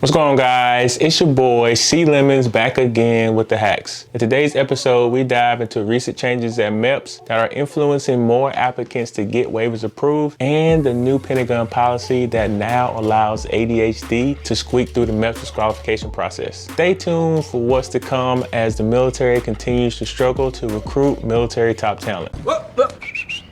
What's going on, guys? It's your boy C Lemons back again with the hacks. In today's episode, we dive into recent changes at Meps that are influencing more applicants to get waivers approved, and the new Pentagon policy that now allows ADHD to squeak through the Meps disqualification process. Stay tuned for what's to come as the military continues to struggle to recruit military top talent.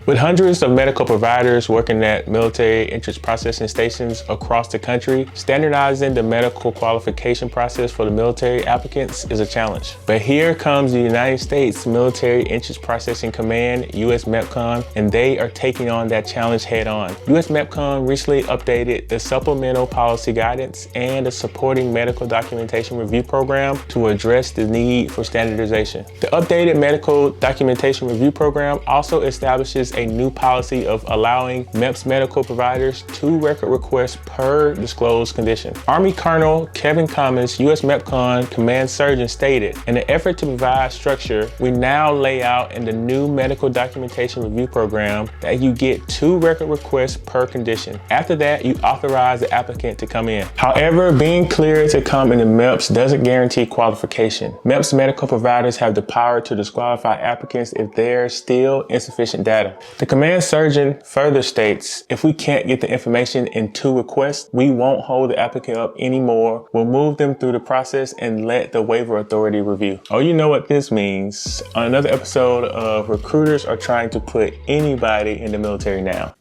With hundreds of medical providers working at military interest processing stations across the country, standardizing the medical qualification process for the military applicants is a challenge. But here comes the United States Military Interest Processing Command, USMEPCOM, and they are taking on that challenge head on. USMEPCOM recently updated the Supplemental Policy Guidance and the Supporting Medical Documentation Review Program to address the need for standardization. The updated Medical Documentation Review Program also establishes a new policy of allowing Meps medical providers 2 record requests per disclosed condition. Army Colonel Kevin Cummins, USMEPCOM Command Surgeon, stated, "In an effort to provide structure, we now lay out in the new Medical Documentation Review Program that you get 2 record requests per condition. After that, you authorize the applicant to come in." However, being cleared to come into Meps doesn't guarantee qualification. Meps medical providers have the power to disqualify applicants if there's still insufficient data. The command surgeon further states, "If we can't get the information in 2 requests, we won't hold the applicant up anymore. We'll move them through the process and let the waiver authority review." Oh, you know what this means. On another episode of Recruiters Are Trying to Put Anybody in the Military Now.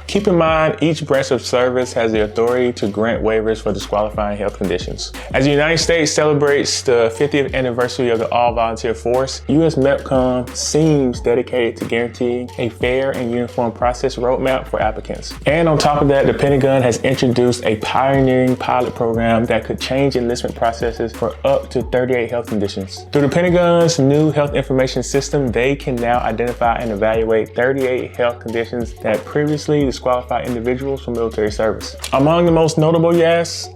Keep in mind, each branch of service has the authority to grant waivers for disqualifying health conditions. As the United States celebrates the 50th anniversary of the all-volunteer force, USMEPCOM seems dedicated to guaranteeing a fair and uniform process roadmap for applicants. And on top of that, the Pentagon has introduced a pioneering pilot program that could change enlistment processes for up to 38 health conditions. Through the Pentagon's new health information system, they can now identify and evaluate 38 health conditions that previously disqualify individuals from military service. Among the most notable,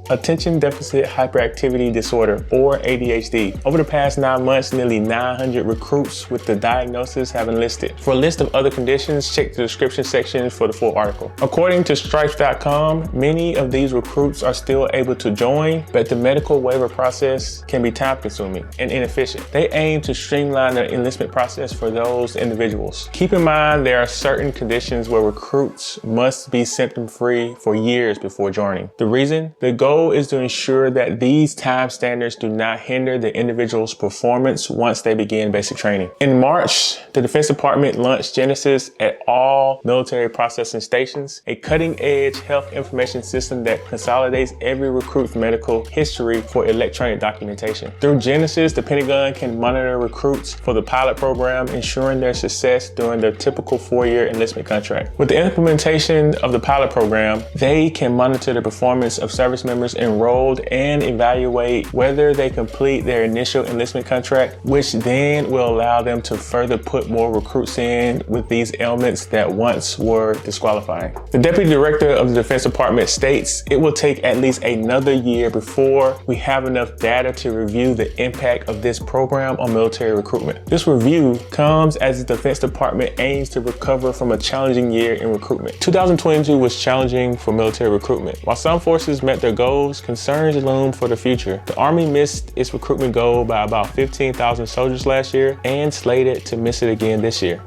attention deficit hyperactivity disorder, or ADHD. Over the past 9 months, nearly 900 recruits with the diagnosis have enlisted. For a list of other conditions, check the description section for the full article. According to stripes.com, many of these recruits are still able to join, but the medical waiver process can be time-consuming and inefficient. They aim to streamline the enlistment process for those individuals. Keep in mind, there are certain conditions where recruits must be symptom-free for years before joining. The reason? The goal is to ensure that these time standards do not hinder the individual's performance once they begin basic training. In March, the Defense Department launched Genesis at all military processing stations, a cutting-edge health information system that consolidates every recruit's medical history for electronic documentation. Through Genesis, the Pentagon can monitor recruits for the pilot program, ensuring their success during their typical 4-year enlistment contract. With the implementation of the pilot program, they can monitor the performance of service members enrolled and evaluate whether they complete their initial enlistment contract, which then will allow them to further put more recruits in with these ailments that once were disqualifying. The Deputy Director of the Defense Department states it will take at least another year before we have enough data to review the impact of this program on military recruitment. This review comes as the Defense Department aims to recover from a challenging year in recruitment. 2022 was challenging for military recruitment. While some forces met their goals, concerns loom for the future. The Army missed its recruitment goal by about 15,000 soldiers last year and slated to miss it again this year.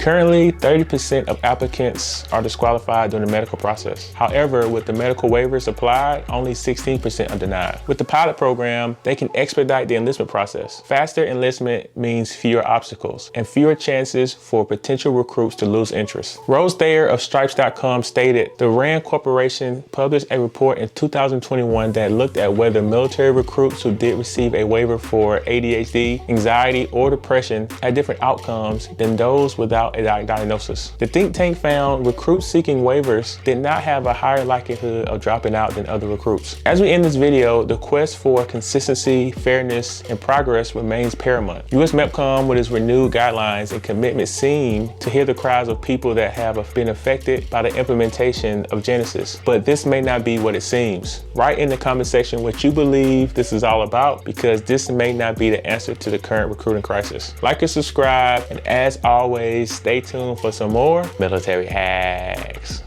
Currently, 30% of applicants are disqualified during the medical process. However, with the medical waivers applied, only 16% are denied. With the pilot program, they can expedite the enlistment process. Faster enlistment means fewer obstacles and fewer chances for potential recruits to lose interest. Rose Thayer of stripes.com stated, "The RAND Corporation published a report in 2021 that looked at whether military recruits who did receive a waiver for ADHD, anxiety, or depression had different outcomes than those without a diagnosis. The think tank found recruits seeking waivers did not have a higher likelihood of dropping out than other recruits." As we end this video, the quest for consistency, fairness, and progress remains paramount. USMEPCOM, with its renewed guidelines and commitment, seem to hear the cries of people that have been affected by the implementation of Genesis. But this may not be what it seems. Write in the comment section what you believe this is all about, because this may not be the answer to the current recruiting crisis. Like and subscribe, and as always, stay tuned for some more military hacks.